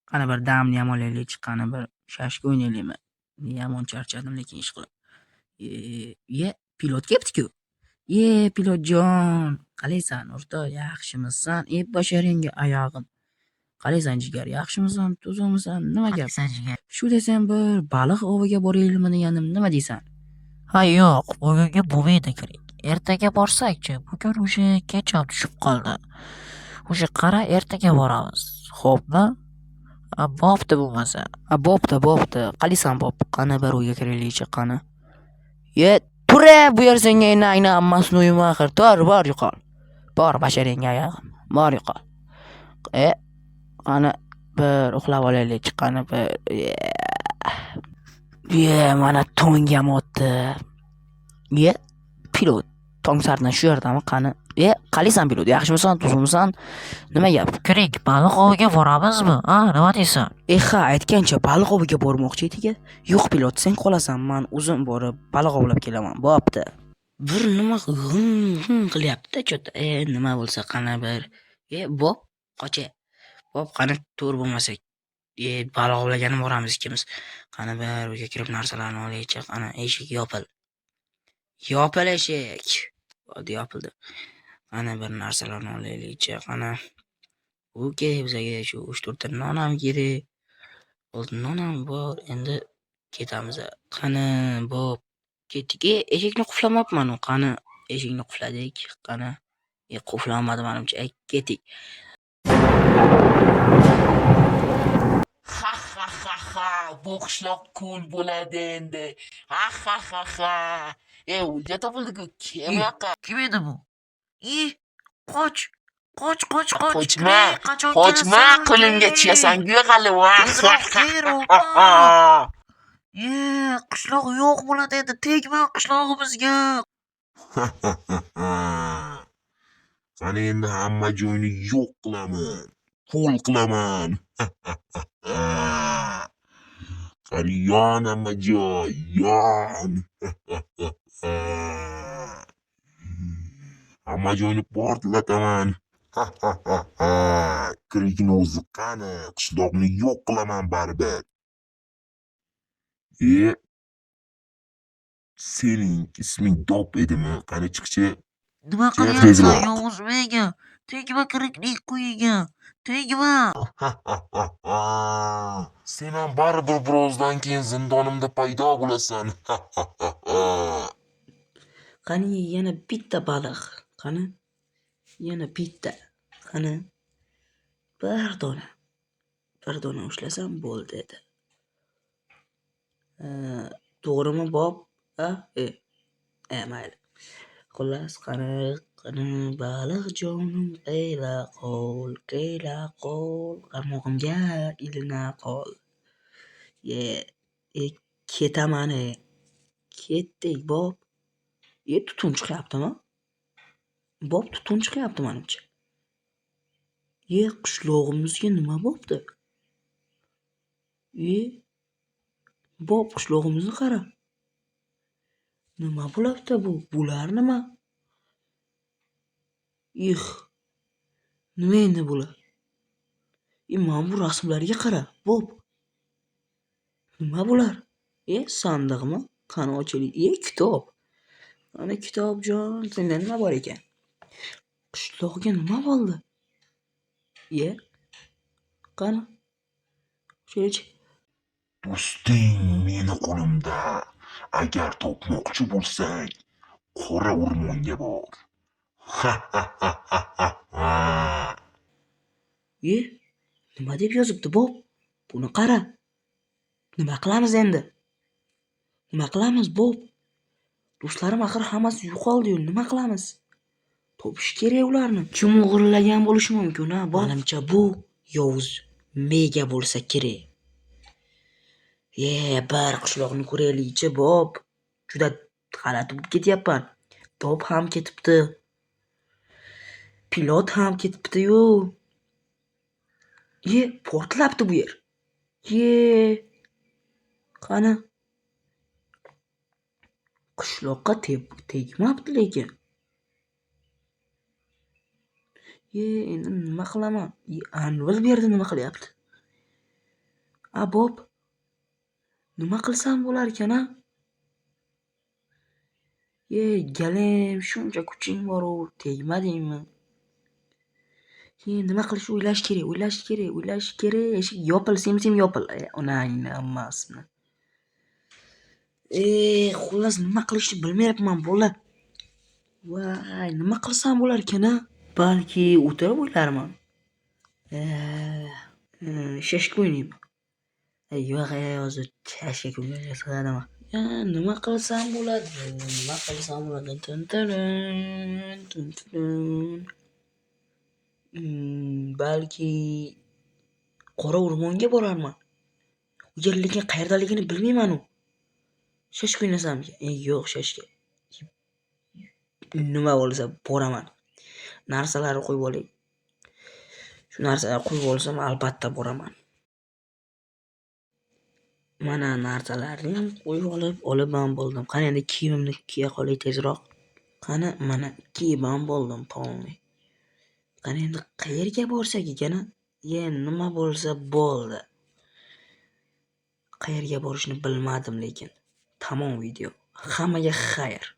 Qani bir damni ham olaylik, qani bir shashka o'ynaylikmi? Yomon charchadim lekin ish qilib. Pilot kelibdi-ku. Pilotjon, qalaysan o'rtoq, yaxshimisan? Basharingga oyog'im. Qalaysan jigar, yaxshimisan, tuzukmisan? Nima gap? Shu desam bir baliq oviga boraylikmi deganim, nima deysan? Ha yo'q, bugunga bo'lmaydi kerak. Ertaga borsak-chi, bugun o'sha kecham tushib qoldi. O'sha qara ertaga boramiz. Xo'pmi? Bo'pti bo'lmasa. Bo'pti. Qalaysan bo'p? Qani bir uyga kiraylik-chi, qani. Tura, bu yer senga ayna hammasini uyma axir. Bor yo'qol. Bor basharingga oyog'im. Bor yo'qol. Qani bir uxlab olaylik, qani bir. Mana tongam o'tdi. Pilot, tong sardan shu yerdami, qani? Qalaysan pilot, yaxshimisan, tuzukmisan? Nima gap? Kiring, baliq oviga boramizmi? Nima deysan? Ha, aytgancha baliq oviga bormoqchi edik. Yo'q pilot, sen qolasan, men o'zim borib baliq ovlab kelaman. Bo'pti. Bir nima qilyapti, chota. Nima bo'lsa qani bir. Bo'p, qocha. Bo'p, qani to'g'ri bo'lmasak. Baliq ovlagani boramiz ikkimiz. Qani bir uyga kirib narsalarni olaychi, qani eshik yopil. Yopil eshik. Yopildi. Qani bir narsalarni olaylik-chi, qani. Bizga shu 3-4 ta non ham kerak. Non ham bor, endi ketamiz. Qani bo'p, ketdik. Eshikni quflamabman, qani eshikni qufladik, qani. Quflanmadi menimcha. Ketdik. Bu qishloq ko'l bo'ladi endi. O'lja topildi-ku. Kim yoqqa? Kim edi bu? Qoch. Qochma, qo'limga tushasan-ku hali. Qishloq yo'q bo'ladi endi. Tegma qishlog'imizga. Qani endi hamma joyni yo'q qilaman. Qo'l qilaman. Qani yon hamma joy, yon. Hamma joyni portlataman. Kirikni o'zi qani, qishloqni yo'q qilaman baribir. Sening isming Dop edimi? Qani chiqchi. Nima qilyapsan Yovuz menga? Tegma kirikning quyiga. Tegma. Sen ham baribir birozdan keyin zindonimda paydo bo'lasan. Qani yana bitta baliq. Qani? Yana bitta. Qani? Bir dona ushlasam bo'ldi edi. To'g'rimi Bob? Mayli. Xullas, qani baliq jonim qayla qol, qarmog'imga ilina qol. Ketaman. Ketdik Bob. Tutun chiqyaptimi? Bob, tutun chiqyapti menimcha. Qishlog'imizga nima bo'pti? Bob, qishlog'imizni qara. Nima bo'lyapti bu? Bular nima? Nima endi bular? Mana bu rasmlarga qara, Bob. Nima bular? Sandiqmi? Qani ochilik. Kitob. Ana kitobjon, senda nima bor ekan? Qishloqqa nima bo'ldi? Qani? O'chirichi. Do'sting meni qo'limda. Agar topmoqchi bo'lsang, qora o'rmonga bor. Nima deb yozibdi Bob? Buni qara. Nima qilamiz endi? Nima qilamiz Bob? Do'stlarim axir hammasi yo'qoldi-yu, nima qilamiz? Topish kerak ularni. Kim o'g'irlagan bo'lishi mumkin, Bob? Menimcha bu Yovuz Mega bo'lsa kerak. Bir qishloqni ko'raylik-chi Bob. Juda g'alati bo'lib ketyapman. Bob ham ketibdi. Pilot ham ketibdi-yu. Portlabdi bu yer. Qani? Qishloqqa tegmabdi lekin. Endi nima qilaman? Anvar bu yerda nima qilyapti? A Bob, nima qilsam bo'lar ekan a? Galim, shuncha kuching bor-u, tegmadingmi? Nima qilishni o'ylash kerak. Eshik yopil, sim yopil. Onangni ammasini. Xullas nima qilishni bilmayapman bola. Voy, nima qilsam bo'lar ekan a? Balki o'tirib o'ylarman. Shashka o'ynayman. Yo'q, hozir shashka o'ynashga sig'adaman. Nima qilsam bo'ladi? Balki qora o'rmonga borarman. U yerlikni qayerdaligini bilmayman-u. Shashka o'ynasammikan? Yo'q, shashka. Nima bo'lsa boraman. Narsalarni qo'yib olay. Shu narsalarni qo'yib olsam, albatta boraman. Mana narsalarni ham qo'yib olib ham bo'ldim. Qani endi kiyimimni kiya qolay tezroq. Qani mana kiyib ham bo'ldim, polniy. Qani endi qayerga borsak ekan? Nima bo'lsa bo'ldi. Qayerga borishni bilmadim lekin. Tamom video. Hammaga xayr.